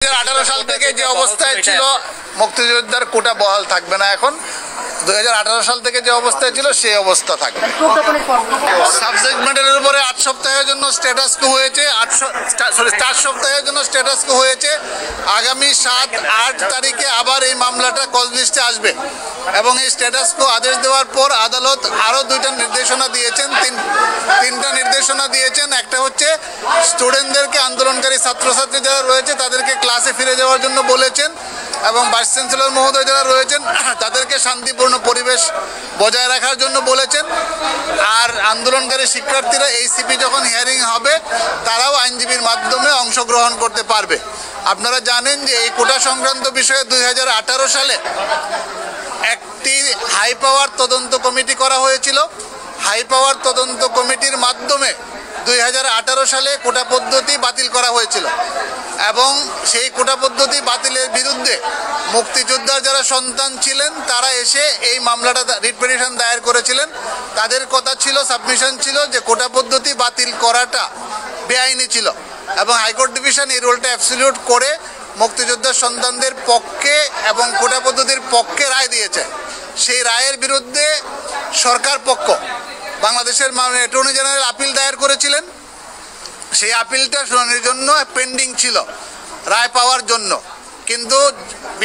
2018 সাল থেকে যে অবস্থায় ছিল মুক্তিযোদ্ধার কোটা বহাল থাকবে না। এখন 2018 সাল থেকে যে অবস্থায় ছিল সেই অবস্থা থাকবে। সাবজেক্ট ম্যাটারের উপরে 8 সপ্তাহের জন্য স্ট্যাটাস কো হয়েছে, 4 সপ্তাহের জন্য স্ট্যাটাস কো হয়েছে। আগামী 7-8 তারিখে আবার এই মামলাটা কজ লিস্টে আসবে এবং এই স্ট্যাটাস কো আদেশ দেওয়ার পর আদালত আরও 2টা নির্দেশনা দিয়েছেন, 3টা নির্দেশনা দিয়েছেন। একটা হচ্ছে স্টুডেন্টদেরকে, আন্দোলনকারী ছাত্রছাত্রী যারা রয়েছে তাদেরকে ক্লাসে ফিরে যাওয়ার জন্য বলেছেন এবং ভাইস চ্যান্সেলর মহোদয় যারা রয়েছেন তাদেরকে শান্তিপূর্ণ পরিবেশ বজায় রাখার জন্য বলেছেন। আর আন্দোলনকারী শিক্ষার্থীরা এইসিপি যখন হিয়ারিং হবে তারাও আইনজীবীর মাধ্যমে অংশগ্রহণ করতে পারবে। আপনারা জানেন যে এই কোটা সংক্রান্ত বিষয়ে 2018 সালে একটি হাই পাওয়ার তদন্ত কমিটি করা হয়েছিল। হাই পাওয়ার তদন্ত কমিটির মাধ্যমে 2018 সালে কোটা পদ্ধতি বাতিল করা হয়েছিল এবং সেই কোটা পদ্ধতি বাতিলের বিরুদ্ধে মুক্তিযোদ্ধার যারা সন্তান ছিলেন তারা এসে এই মামলাটা রিট পিটিশন দায়ের করেছিলেন। তাদের কথা ছিল, সাবমিশন ছিল যে কোটা পদ্ধতি বাতিল করাটা বেআইনি ছিল এবং হাইকোর্ট ডিভিশন এই রোলটা অ্যাবসলিউট করে মুক্তিযোদ্ধার সন্তানদের পক্ষে এবং কোটা পদ্ধতির পক্ষে রায় দিয়েছে। সেই রায়ের বিরুদ্ধে সরকার পক্ষ বাংলাদেশের মাননীয় অ্যাটর্নি জেনারেল আপিল দায়ের করেছিলেন। সেই আপিলটা শুনানির জন্য পেন্ডিং ছিল রায় পাওয়ার জন্য, কিন্তু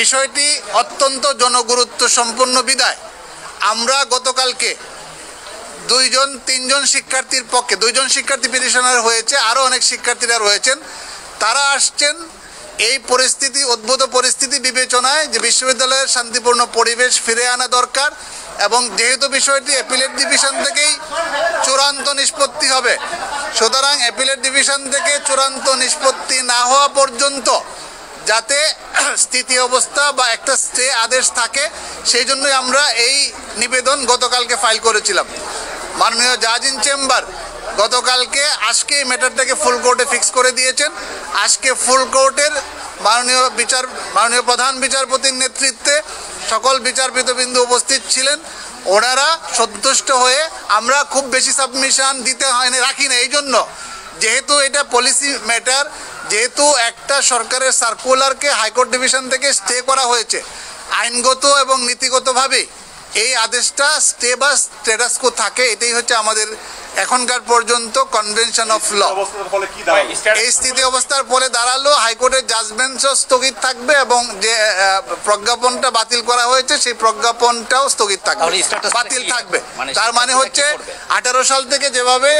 বিষয়টি অত্যন্ত জনগুরুত্ব সম্পন্ন বিধায় আমরা গতকালকে 2-3 শিক্ষার্থীর পক্ষে, 2 শিক্ষার্থী পিটিশনার হয়েছে, আরও অনেক শিক্ষার্থীরা রয়েছেন, তারা আসছেন এই পরিস্থিতি, উদ্ভূত পরিস্থিতি বিবেচনায় যে বিশ্ববিদ্যালয়ের শান্তিপূর্ণ পরিবেশ ফিরে আনা দরকার এবং যেহেতু বিষয়টি অ্যাপিলেট ডিভিশন থেকেই চূড়ান্ত নিষ্পত্তি হবে, সুতরাং অ্যাপিলেট ডিভিশন থেকে চূড়ান্ত নিষ্পত্তি না হওয়া পর্যন্ত যাতে স্থিতি অবস্থা বা একটা স্টে আদেশ থাকে, সেই জন্যই আমরা এই নিবেদন গতকালকে ফাইল করেছিলাম। মাননীয় জাজ ইন চেম্বার গতকালকে আজকে এই ম্যাটারটাকে ফুল কোর্টে ফিক্স করে দিয়েছেন। আজকে ফুল কোর্টের মাননীয় প্রধান বিচারপতির নেতৃত্বে সকল বিচারপতিবৃন্দ উপস্থিত ছিলেন। ওনারা সন্তুষ্ট হয়ে, আমরা খুব বেশি সাবমিশন দিতে হয়নি রাখি না, এই জন্য যেহেতু এটা পলিসি ম্যাটার, যেহেতু একটা সরকারের সার্কুলারকে হাইকোর্ট ডিভিশন থেকে স্টে করা হয়েছে, আইনগত এবং নীতিগতভাবে এই আদেশটা স্টে বা স্ট্যাটাস কো থাকে, এটাই হচ্ছে আমাদের এখনকার পর্যন্ত কনভেনশন অফ ল। এই স্থিতি অবস্থার পরে দাঁড়ালো হাইকোর্টের জাজমেন্টও স্থগিত থাকবে এবং যে প্রজ্ঞাপনটা বাতিল করা হয়েছে সেই প্রজ্ঞাপনটাও স্থগিত থাকবে, বাতিল থাকবে। তার মানে হচ্ছে 18 সাল থেকে যেভাবে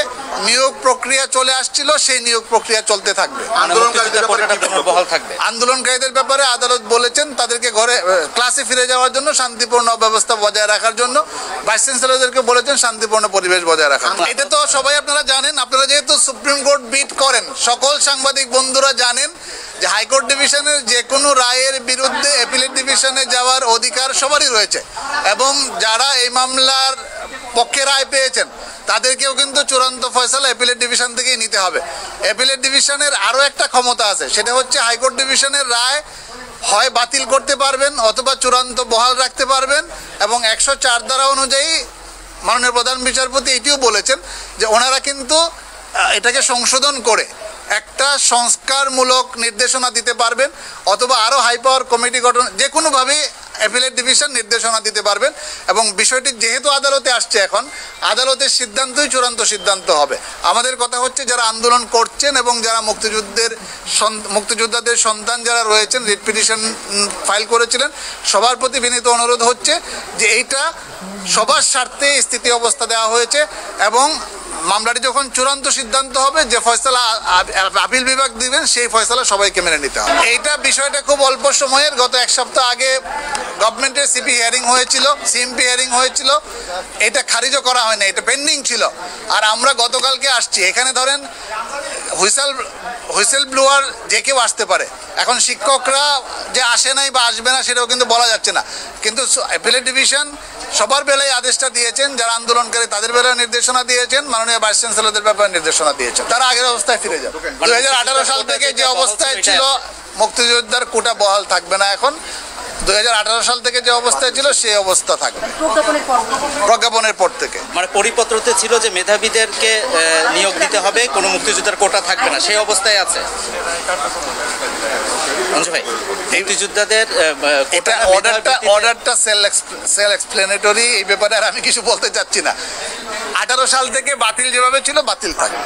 নিয়োগ প্রক্রিয়া চলে আসছিল সেই নিয়োগ প্রক্রিয়া চলতে থাকবে। আন্দোলনকারীদের ব্যাপারে আদালত বলেছেন তাদেরকে ঘরে ক্লাসে ফিরে যাওয়ার জন্য শান্তিপূর্ণ ব্যবস্থা বজায় রাখার জন্য, ভাইস চ্যান্সেলরদেরকে বলেছেন শান্তিপূর্ণ পরিবেশ বজায় রাখার। এটা তো সবাই আপনারা জানেন, আপনারা যেহেতু সুপ্রিম কোর্ট বিট করেন, সকল সাংবাদিক বন্ধুরা জানেন যে হাইকোর্ট ডিভিশনের যে কোনো রায়ের বিরুদ্ধে অ্যাপিলেট ডিভিশনে যাওয়ার অধিকার সবারই রয়েছে এবং যারা এই মামলার পক্ষে রায় পেয়েছেন তাদেরকেও কিন্তু চূড়ান্ত ফয়সালা অ্যাপিলেট ডিভিশন থেকেই নিতে হবে। অ্যাপিলেট ডিভিশনের আরও একটা ক্ষমতা আছে, সেটা হচ্ছে হাইকোর্ট ডিভিশনের রায় হয় বাতিল করতে পারবেন অথবা চূড়ান্ত বহাল রাখতে পারবেন এবং 104 ধারা অনুযায়ী মাননীয় প্রধান বিচারপতি এটিও বলেছেন যে ওনারা কিন্তু এটাকে সংশোধন করে একটা সংস্কারমূলক নির্দেশনা দিতে পারবেন অথবা আরও হাই পাওয়ার কমিটি গঠন, যে কোনোভাবেই অ্যাপিলেট ডিভিশন নির্দেশনা দিতে পারবেন এবং বিষয়টি যেহেতু আদালতে আসছে, এখন আদালতের সিদ্ধান্তই চূড়ান্ত সিদ্ধান্ত হবে। আমাদের কথা হচ্ছে যারা আন্দোলন করছেন এবং যারা মুক্তিযোদ্ধাদের সন্তান যারা রয়েছেন, রিট পিটিশন ফাইল করেছিলেন, সবার প্রতি বিনীত অনুরোধ হচ্ছে যে এইটা সবার স্বার্থে স্থিতি অবস্থা দেওয়া হয়েছে এবং মামলাটি যখন চূড়ান্ত সিদ্ধান্ত হবে, যে ফয়সালা আপিল বিভাগ দিবেন সেই ফয়সালা সবাইকে মেনে নিতে হবে। এইটা বিষয়টা খুব অল্প সময়ের, গত 1 সপ্তাহ আগে গভর্নমেন্টের সিপি হিয়ারিং হয়েছিল, সিএমপি হিয়ারিং হয়েছিল, এটা খারিজও করা হয় না, এটা পেন্ডিং ছিল। আর আমরা গতকালকে আসছি, এখানে ধরেন হুইসেল ব্লোয়ার যে কেউ আসতে পারে। এখন শিক্ষকরা যে আসে নাই বা আসবে না সেটাও কিন্তু বলা যাচ্ছে না, কিন্তু অ্যাপিলেট ডিভিশন সবার বেলায় আদেশটা দিয়েছেন, যারা আন্দোলনকারী তাদের বেলায় নির্দেশনা দিয়েছেন, মাননীয় ভাইস চ্যান্সেলরদের ব্যাপারে নির্দেশনা দিয়েছেন, তারা আগের অবস্থায় ফিরে যাবে। 2018 সাল থেকে যে অবস্থায় ছিল মুক্তিযোদ্ধার কোটা বহাল থাকবে না। এখন 2018 সাল থেকে যে অবস্থায় ছিল সেই অবস্থা থাকবে প্রজ্ঞাপনের পর থেকে। মানে পরিপত্রতে ছিল যে মেধাবীদেরকে নিয়োগ দিতে হবে, কোনো মুক্তিযোদ্ধার কোটা থাকবে না, সেই অবস্থায় আছে অঞ্জু ভাই? মুক্তিযোদ্ধাদের এটা অর্ডারটা সেল এক্সপ্লেনেটরি, এই ব্যাপারে আর আমি কিছু বলতে চাচ্ছি না। 18 সাল থেকে বাতিল যেভাবে ছিল বাতিল থাকবে।